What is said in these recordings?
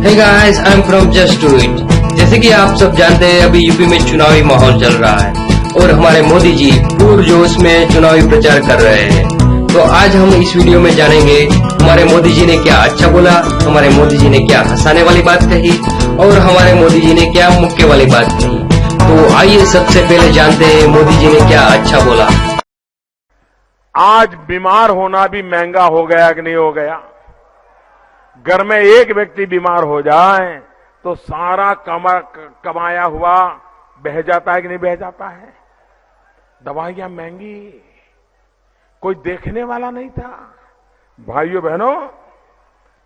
Hey guys, I am from just do it. जैसे कि आप सब जानते हैं, अभी यूपी में चुनावी माहौल चल रहा है और हमारे मोदी जी पुरजोश में चुनावी प्रचार कर रहे हैं। तो आज हम इस वीडियो में जानेंगे हमारे मोदी जी ने क्या अच्छा बोला, हमारे मोदी जी ने क्या हंसाने वाली बात कही और हमारे मोदी जी ने क्या मुक्के वाली बात कही। तो आइए सबसे पहले जानते हैं मोदी जी ने क्या अच्छा बोला। आज बीमार होना भी महंगा हो गया कि नहीं हो गया। घर में एक व्यक्ति बीमार हो जाए तो सारा कमाया हुआ बह जाता है कि नहीं बह जाता है। दवाइयां महंगी, कोई देखने वाला नहीं था। भाइयों बहनों,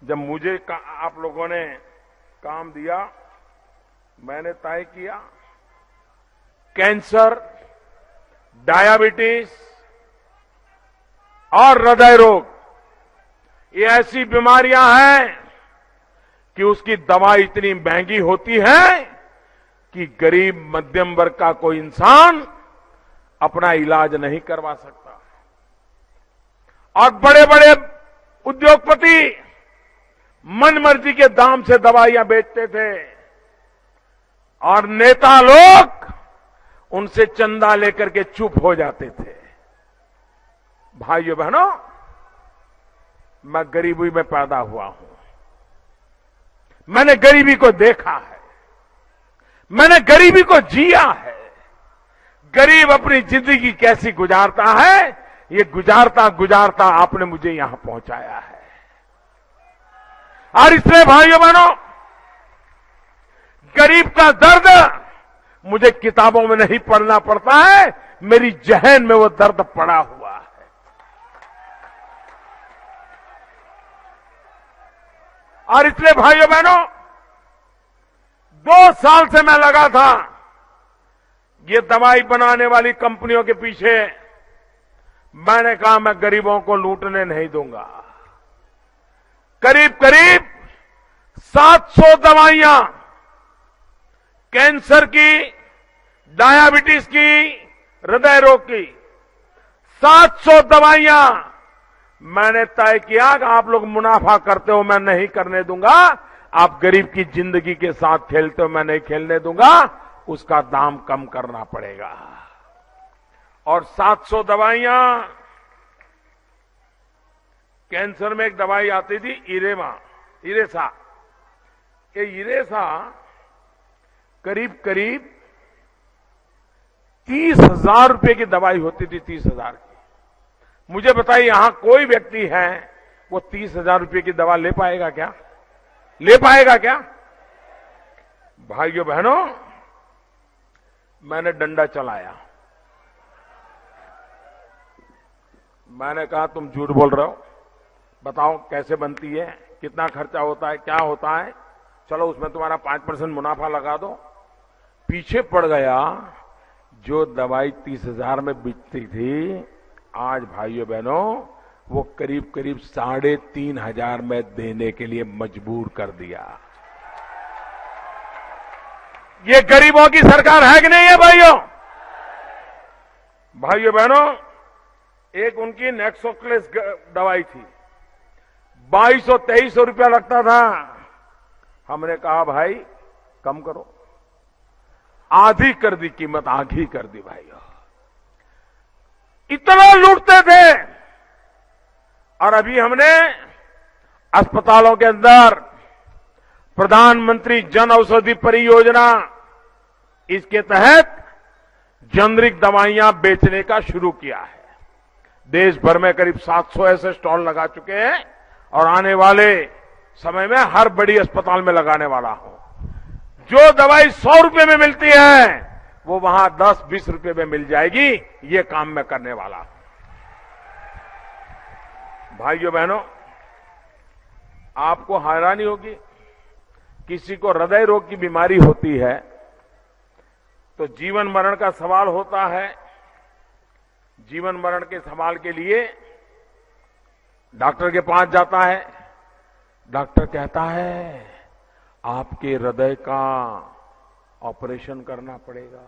जब मुझे आप लोगों ने काम दिया, मैंने तय किया कैंसर, डायबिटीज और हृदय रोग, ये ऐसी बीमारियां हैं कि उसकी दवा इतनी महंगी होती है कि गरीब मध्यम वर्ग का कोई इंसान अपना इलाज नहीं करवा सकता। और बड़े बड़े उद्योगपति मनमर्जी के दाम से दवाइयां बेचते थे और नेता लोग उनसे चंदा लेकर के चुप हो जाते थे। भाइयों बहनों, मैं गरीबी में पैदा हुआ हूं, मैंने गरीबी को देखा है, मैंने गरीबी को जिया है। गरीब अपनी जिंदगी कैसी गुजारता है, ये गुजारता गुजारता आपने मुझे यहां पहुंचाया है। और इसलिए भाइयों बहनों, गरीब का दर्द मुझे किताबों में नहीं पढ़ना पड़ता है, मेरी जहन में वो दर्द पड़ा हुआ है। और इसलिए भाइयों बहनों, 2 साल से मैं लगा था ये दवाई बनाने वाली कंपनियों के पीछे। मैंने कहा मैं गरीबों को लूटने नहीं दूंगा। करीब करीब 700 दवाइयां, कैंसर की, डायबिटीज की, हृदय रोग की 700 दवाइयां मैंने तय किया कि आप लोग मुनाफा करते हो, मैं नहीं करने दूंगा। आप गरीब की जिंदगी के साथ खेलते हो, मैं नहीं खेलने दूंगा। उसका दाम कम करना पड़ेगा। और 700 दवाइयां, कैंसर में एक दवाई आती थी इरेसा। ये इरेसा करीब करीब 30,000 रुपए की दवाई होती थी, 30,000 की। मुझे बताइए, यहां कोई व्यक्ति है वो 30,000 रुपए की दवा ले पाएगा क्या? ले पाएगा क्या? भाइयों बहनों, मैंने डंडा चलाया। मैंने कहा तुम झूठ बोल रहे हो, बताओ कैसे बनती है, कितना खर्चा होता है, क्या होता है, चलो उसमें तुम्हारा 5% मुनाफा लगा दो। पीछे पड़ गया। जो दवाई 30,000 में बिकती थी, आज भाइयों बहनों वो करीब करीब 3,500 में देने के लिए मजबूर कर दिया। ये गरीबों की सरकार है कि नहीं है भाइयों? भाइयों बहनों, एक उनकी नेक्सोक्लेस दवाई थी, 2200-2300 रुपया लगता था। हमने कहा भाई कम करो, आधी कर दी कीमत, आधी कर दी भाइयों। इतना लूटते थे। और अभी हमने अस्पतालों के अंदर प्रधानमंत्री जन औषधि परियोजना, इसके तहत जेनरिक दवाइयां बेचने का शुरू किया है। देश भर में करीब 700 ऐसे स्टॉल लगा चुके हैं और आने वाले समय में हर बड़ी अस्पताल में लगाने वाला हूं। जो दवाई 100 रुपए में मिलती है वो वहां 10-20 रुपए में मिल जाएगी। ये काम मैं करने वाला हूं। भाइयों बहनों, आपको हैरानी होगी, किसी को हृदय रोग की बीमारी होती है तो जीवन मरण का सवाल होता है। जीवन मरण के सवाल के लिए डॉक्टर के पास जाता है। डॉक्टर कहता है आपके हृदय का ऑपरेशन करना पड़ेगा,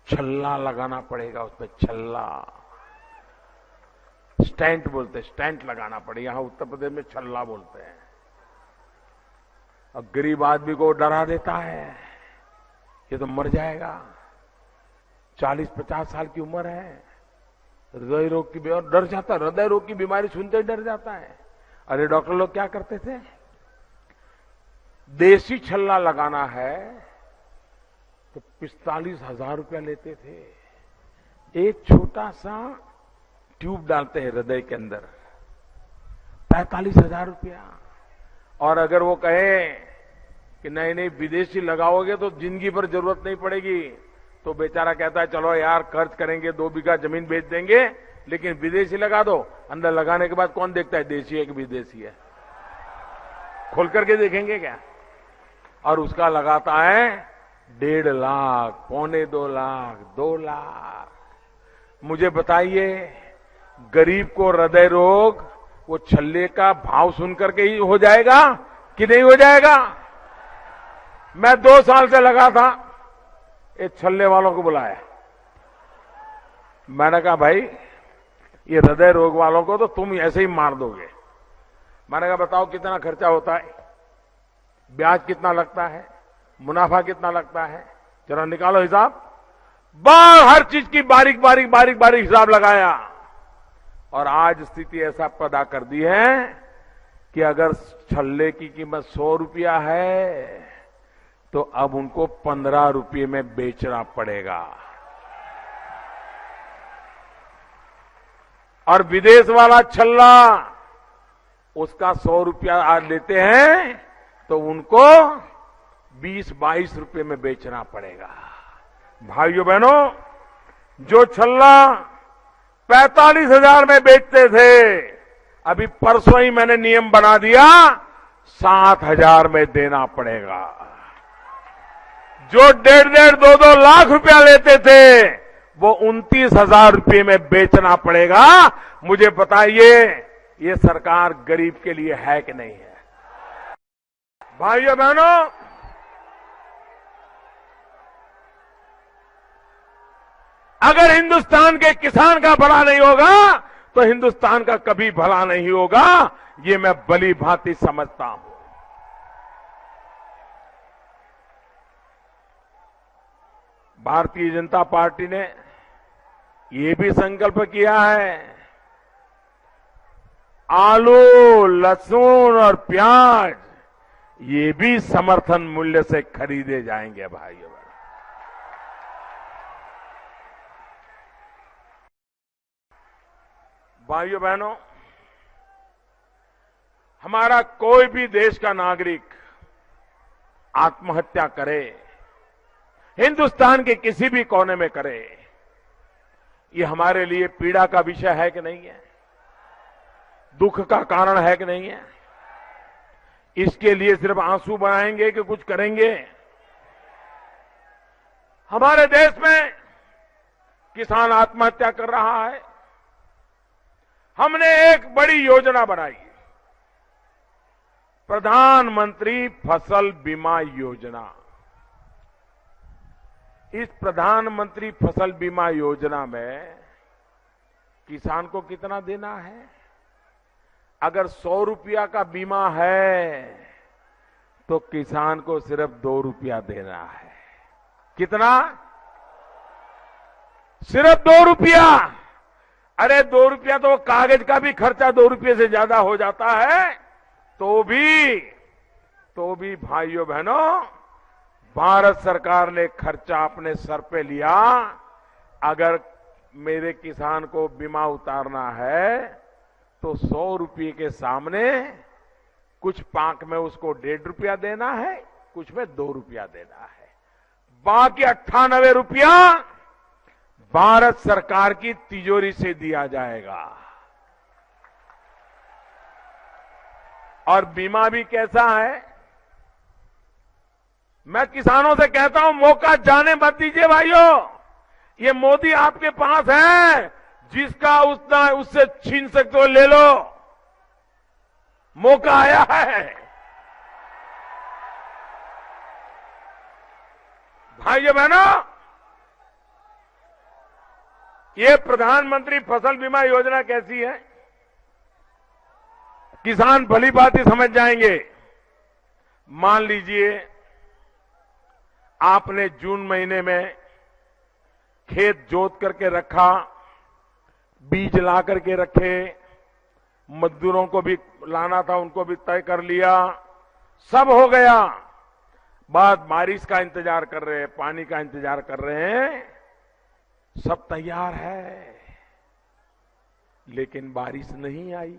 छल्ला लगाना पड़ेगा, उसमें छल्ला, स्टेंट बोलते हैं, स्टेंट लगाना पड़ेगा। यहां उत्तर प्रदेश में छल्ला बोलते हैं। और गरीब आदमी को डरा देता है, ये तो मर जाएगा, 40-50 साल की उम्र है, हृदय रोग की बीमारी, डर जाता, हृदय रोग की बीमारी सुनते ही डर जाता है। अरे डॉक्टर लोग क्या करते थे, देसी छल्ला लगाना है तो 45,000 रुपया लेते थे। एक छोटा सा ट्यूब डालते हैं हृदय के अंदर, 45,000 रुपया। और अगर वो कहे कि नहीं नहीं विदेशी लगाओगे तो जिंदगी भर जरूरत नहीं पड़ेगी, तो बेचारा कहता है चलो यार खर्च करेंगे, 2 बीघा जमीन बेच देंगे, लेकिन विदेशी लगा दो। अंदर लगाने के बाद कौन देखता है देशी है कि विदेशी है, खोल करके देखेंगे क्या? और उसका लगाता है 1.5 लाख, 1.25 लाख, 2 लाख। मुझे बताइए, गरीब को हृदय रोग वो छल्ले का भाव सुनकर के ही हो जाएगा कि नहीं हो जाएगा? मैं 2 साल से लगा था, एक छल्ले वालों को बुलाया, मैंने कहा भाई ये हृदय रोग वालों को तो तुम ऐसे ही मार दोगे। मैंने कहा बताओ कितना खर्चा होता है, ब्याज कितना लगता है, मुनाफा कितना लगता है, जरा निकालो हिसाब। हर चीज की बारीक बारीक बारीक बारीक हिसाब लगाया, और आज स्थिति ऐसा पैदा कर दी है कि अगर छल्ले की कीमत 100 रुपया है तो अब उनको 15 रुपये में बेचना पड़ेगा। और विदेश वाला छल्ला उसका 100 रुपया आज लेते हैं तो उनको 20-22 रुपये में बेचना पड़ेगा। भाइयों बहनों, जो छल्ला 45,000 में बेचते थे, अभी परसों ही मैंने नियम बना दिया 7,000 में देना पड़ेगा। जो 1.5 2 लाख रुपया लेते थे वो 29,000 रुपये में बेचना पड़ेगा। मुझे बताइए ये सरकार गरीब के लिए है कि नहीं है? भाइयों बहनों, अगर हिंदुस्तान के किसान का भला नहीं होगा तो हिंदुस्तान का कभी भला नहीं होगा, ये मैं भली भांति समझता हूं। भारतीय जनता पार्टी ने ये भी संकल्प किया है, आलू, लहसुन और प्याज ये भी समर्थन मूल्य से खरीदे जाएंगे। भाइयों भाइयों बहनों, हमारा कोई भी देश का नागरिक आत्महत्या करे, हिंदुस्तान के किसी भी कोने में करे, ये हमारे लिए पीड़ा का विषय है कि नहीं है? दुख का कारण है कि नहीं है? इसके लिए सिर्फ आंसू बहाएंगे कि कुछ करेंगे? हमारे देश में किसान आत्महत्या कर रहा है, हमने एक बड़ी योजना बनाई, प्रधानमंत्री फसल बीमा योजना। इस प्रधानमंत्री फसल बीमा योजना में किसान को कितना देना है? अगर 100 रुपया का बीमा है तो किसान को सिर्फ 2 रुपया देना है। कितना? सिर्फ 2 रुपया। अरे 2 रुपया तो कागज का भी खर्चा 2 रुपये से ज्यादा हो जाता है। तो भी भाइयों बहनों, भारत सरकार ने खर्चा अपने सर पे लिया। अगर मेरे किसान को बीमा उतारना है तो 100 रुपये के सामने कुछ पाक में उसको 1.5 रुपया देना है, कुछ में 2 रुपया देना है। बाकी 98 रुपया भारत सरकार की तिजोरी से दिया जाएगा। और बीमा भी कैसा है? मैं किसानों से कहता हूं, मौका जाने मत दीजिए भाइयों। ये मोदी आपके पास है, जिसका उतना उससे छीन सकते हो ले लो। मौका आया है। भाइयों बहनों, ये प्रधानमंत्री फसल बीमा योजना कैसी है? किसान भली बात ही समझ जाएंगे। मान लीजिए आपने जून महीने में खेत जोत करके रखा, बीज ला करके रखे, मजदूरों को भी लाना था, उनको भी तय कर लिया, सब हो गया। बाद बारिश का इंतजार कर रहे हैं, पानी का इंतजार कर रहे हैं, सब तैयार है, लेकिन बारिश नहीं आई,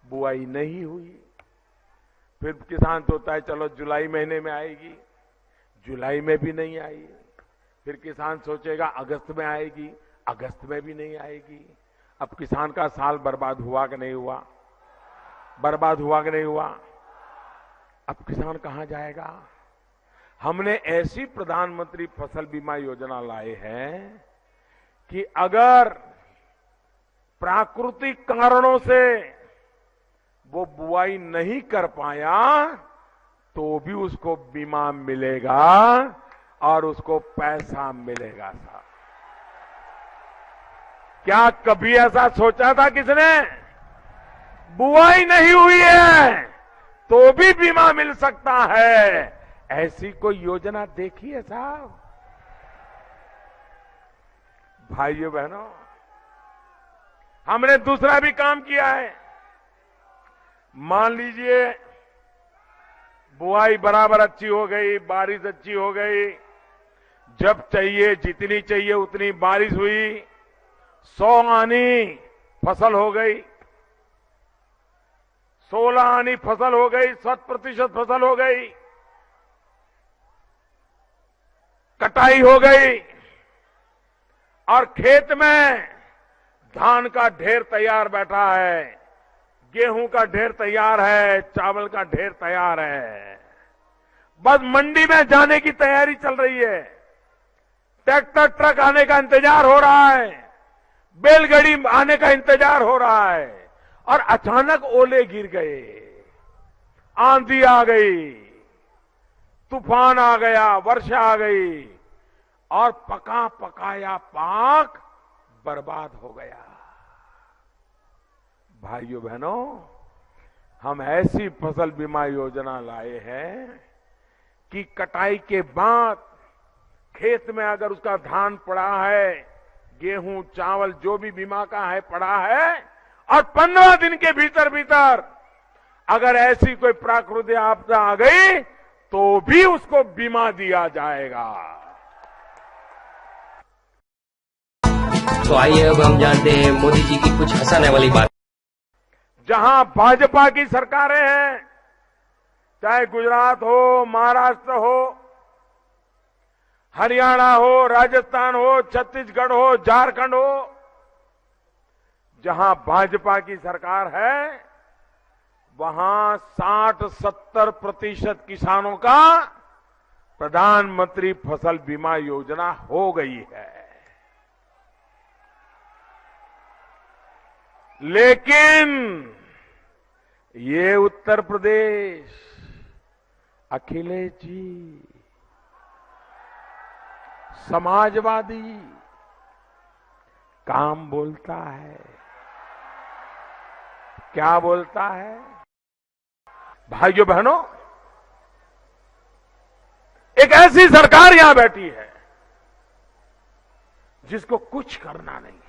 बुआई नहीं हुई। फिर किसान सोचता है चलो जुलाई महीने में आएगी, जुलाई में भी नहीं आई। फिर किसान सोचेगा अगस्त में आएगी, अगस्त में भी नहीं आएगी। अब किसान का साल बर्बाद हुआ कि नहीं हुआ? बर्बाद हुआ कि नहीं हुआ? अब किसान कहां जाएगा? हमने ऐसी प्रधानमंत्री फसल बीमा योजना लाए हैं कि अगर प्राकृतिक कारणों से वो बुआई नहीं कर पाया तो भी उसको बीमा मिलेगा और उसको पैसा मिलेगा। साहब, क्या कभी ऐसा सोचा था किसने? बुआई नहीं हुई है तो भी बीमा मिल सकता है, ऐसी कोई योजना देखी है साहब? भाइयों बहनों, हमने दूसरा भी काम किया है। मान लीजिए बुआई बराबर अच्छी हो गई, बारिश अच्छी हो गई, जब चाहिए जितनी चाहिए उतनी बारिश हुई, 100 आनी फसल हो गई, 16 आनी फसल हो गई, 100% फसल हो गई, कटाई हो गई और खेत में धान का ढेर तैयार बैठा है, गेहूं का ढेर तैयार है, चावल का ढेर तैयार है, बस मंडी में जाने की तैयारी चल रही है। ट्रैक्टर ट्रक आने का इंतजार हो रहा है, बैलगाड़ी आने का इंतजार हो रहा है और अचानक ओले गिर गए, आंधी आ गई, तूफान आ गया, वर्षा आ गई और पका पकाया पाक बर्बाद हो गया। भाइयों बहनों, हम ऐसी फसल बीमा योजना लाए हैं कि कटाई के बाद खेत में अगर उसका धान पड़ा है, गेहूं चावल जो भी बीमा का है पड़ा है, और 15 दिन के भीतर भीतर अगर ऐसी कोई प्राकृतिक आपदा आ गई तो भी उसको बीमा दिया जाएगा। तो आइए अब हम जानते हैं मोदी जी की कुछ हंसाने वाली बात। जहां भाजपा की सरकारें हैं, चाहे गुजरात हो, महाराष्ट्र हो, हरियाणा हो, राजस्थान हो, छत्तीसगढ़ हो, झारखंड हो, जहां भाजपा की सरकार है वहां 60-70% किसानों का प्रधानमंत्री फसल बीमा योजना हो गई है। लेकिन ये उत्तर प्रदेश, अखिलेश जी समाजवादी काम बोलता है, क्या बोलता है? भाइयों बहनों, एक ऐसी सरकार यहां बैठी है जिसको कुछ करना नहीं है।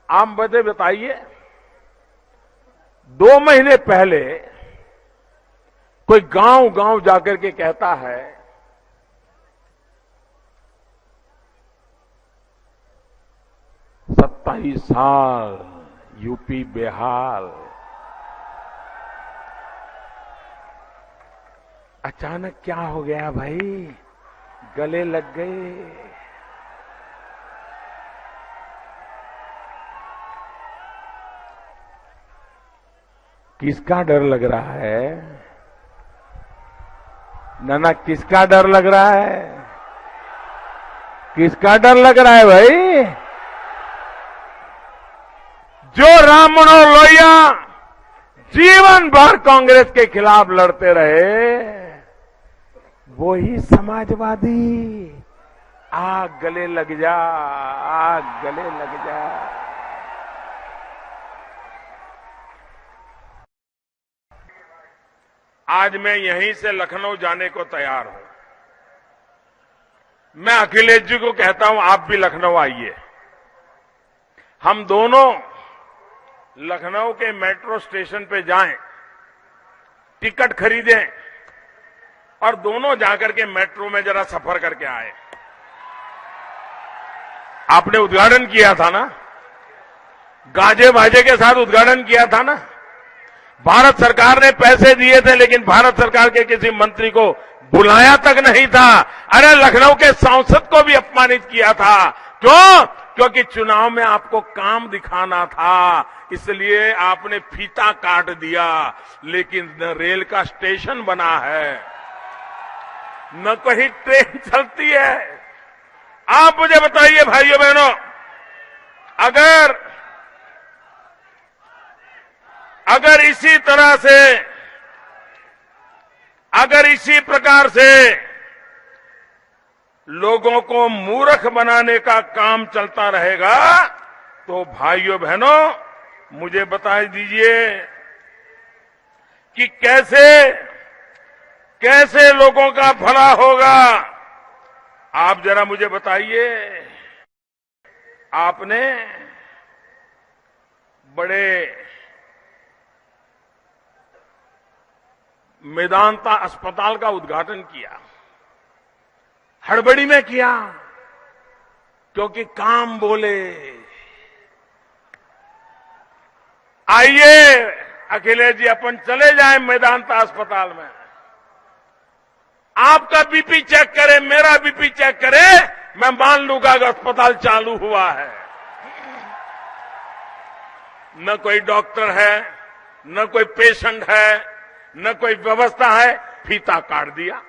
आप मुझे बताइए, 2 महीने पहले कोई गांव गांव जाकर के कहता है 27 साल यूपी बेहाल, अचानक क्या हो गया भाई? गले लग गए। किसका डर लग रहा है? नाना, किसका डर लग रहा है? किसका डर लग रहा है भाई? जो राम मनोहर लोहिया जीवन भर कांग्रेस के खिलाफ लड़ते रहे, वो ही समाजवादी। आग गले लग जा, आग गले लग जा। आज मैं यहीं से लखनऊ जाने को तैयार हूं। मैं अखिलेश जी को कहता हूं, आप भी लखनऊ आइए। हम दोनों लखनऊ के मेट्रो स्टेशन पे जाएं, टिकट खरीदें और दोनों जाकर के मेट्रो में जरा सफर करके आए। आपने उद्घाटन किया था ना, गाजे बाजे के साथ उद्घाटन किया था ना। भारत सरकार ने पैसे दिए थे, लेकिन भारत सरकार के किसी मंत्री को बुलाया तक नहीं था। अरे लखनऊ के सांसद को भी अपमानित किया था। क्यों? क्योंकि चुनाव में आपको काम दिखाना था, इसलिए आपने फीता काट दिया। लेकिन न रेल का स्टेशन बना है, न कहीं ट्रेन चलती है। आप मुझे बताइए भाइयों बहनों, अगर इसी तरह से, अगर इसी प्रकार से लोगों को मूर्ख बनाने का काम चलता रहेगा, तो भाइयों बहनों मुझे बता दीजिए कि कैसे लोगों का भला होगा। आप जरा मुझे बताइए, आपने बड़े मेदांता अस्पताल का उद्घाटन किया, हड़बड़ी में किया, क्योंकि काम बोले। आइए अखिलेश जी, अपन चले जाएं मेदांता अस्पताल में, आपका बीपी चेक करें, मेरा बीपी चेक करें, मैं मान लूंगा कि अस्पताल चालू हुआ है। न कोई डॉक्टर है, न कोई पेशेंट है, न कोई व्यवस्था है, फीता काट दिया।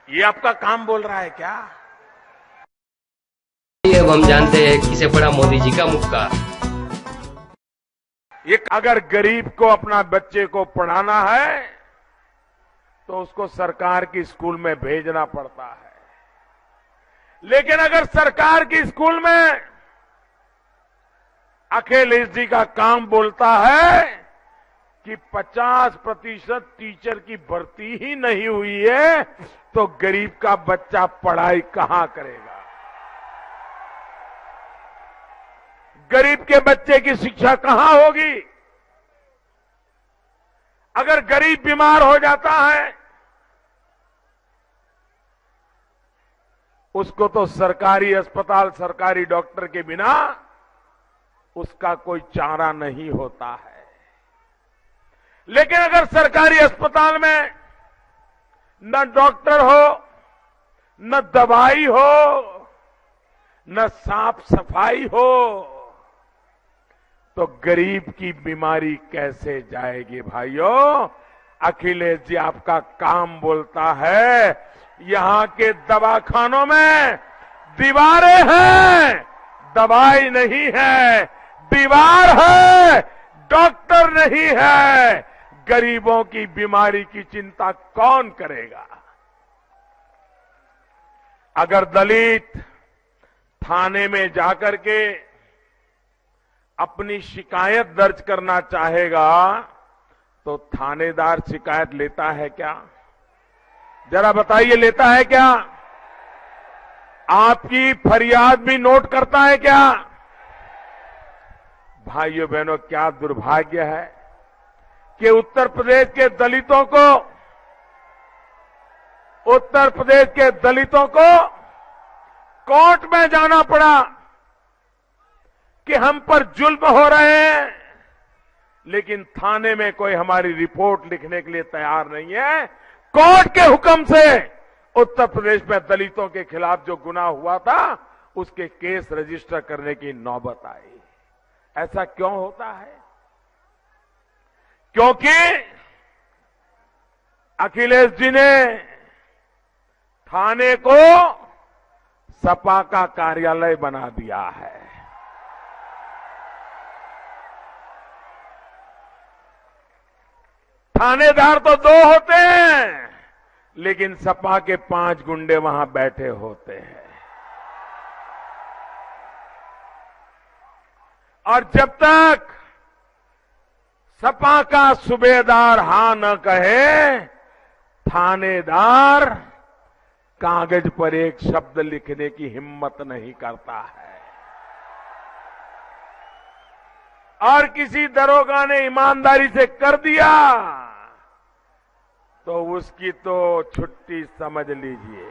ये आपका काम बोल रहा है क्या? अब हम जानते हैं किसे पड़ा मोदी जी का मुक्का। ये अगर गरीब को अपना बच्चे को पढ़ाना है तो उसको सरकार की स्कूल में भेजना पड़ता है। लेकिन अगर सरकार की स्कूल में अखिलेश जी का काम बोलता है कि 50% टीचर की भर्ती ही नहीं हुई है, तो गरीब का बच्चा पढ़ाई कहां करेगा? गरीब के बच्चे की शिक्षा कहां होगी? अगर गरीब बीमार हो जाता है, उसको तो सरकारी अस्पताल, सरकारी डॉक्टर के बिना उसका कोई चारा नहीं होता है। लेकिन अगर सरकारी अस्पताल में न डॉक्टर हो, न दवाई हो, न साफ सफाई हो, तो गरीब की बीमारी कैसे जाएगी? भाइयों, अखिलेश जी आपका काम बोलता है, यहां के दवाखानों में दीवारें हैं, दवाई नहीं है, दीवार है, डॉक्टर नहीं है। गरीबों की बीमारी की चिंता कौन करेगा? अगर दलित थाने में जाकर के अपनी शिकायत दर्ज करना चाहेगा, तो थानेदार शिकायत लेता है क्या? जरा बताइए, लेता है क्या? आपकी फरियाद भी नोट करता है क्या? भाइयों बहनों, क्या दुर्भाग्य है कि उत्तर प्रदेश के दलितों को कोर्ट में जाना पड़ा कि हम पर जुल्म हो रहे हैं, लेकिन थाने में कोई हमारी रिपोर्ट लिखने के लिए तैयार नहीं है। कोर्ट के हुक्म से उत्तर प्रदेश में दलितों के खिलाफ जो गुनाह हुआ था, उसके केस रजिस्टर करने की नौबत आई। ऐसा क्यों होता है? क्योंकि अखिलेश जी ने थाने को सपा का कार्यालय बना दिया है। थानेदार तो 2 होते हैं, लेकिन सपा के 5 गुंडे वहां बैठे होते हैं। और जब तक सपा का सूबेदार हां न कहे, थानेदार कागज पर एक शब्द लिखने की हिम्मत नहीं करता है। और किसी दरोगा ने ईमानदारी से कर दिया तो उसकी तो छुट्टी समझ लीजिए।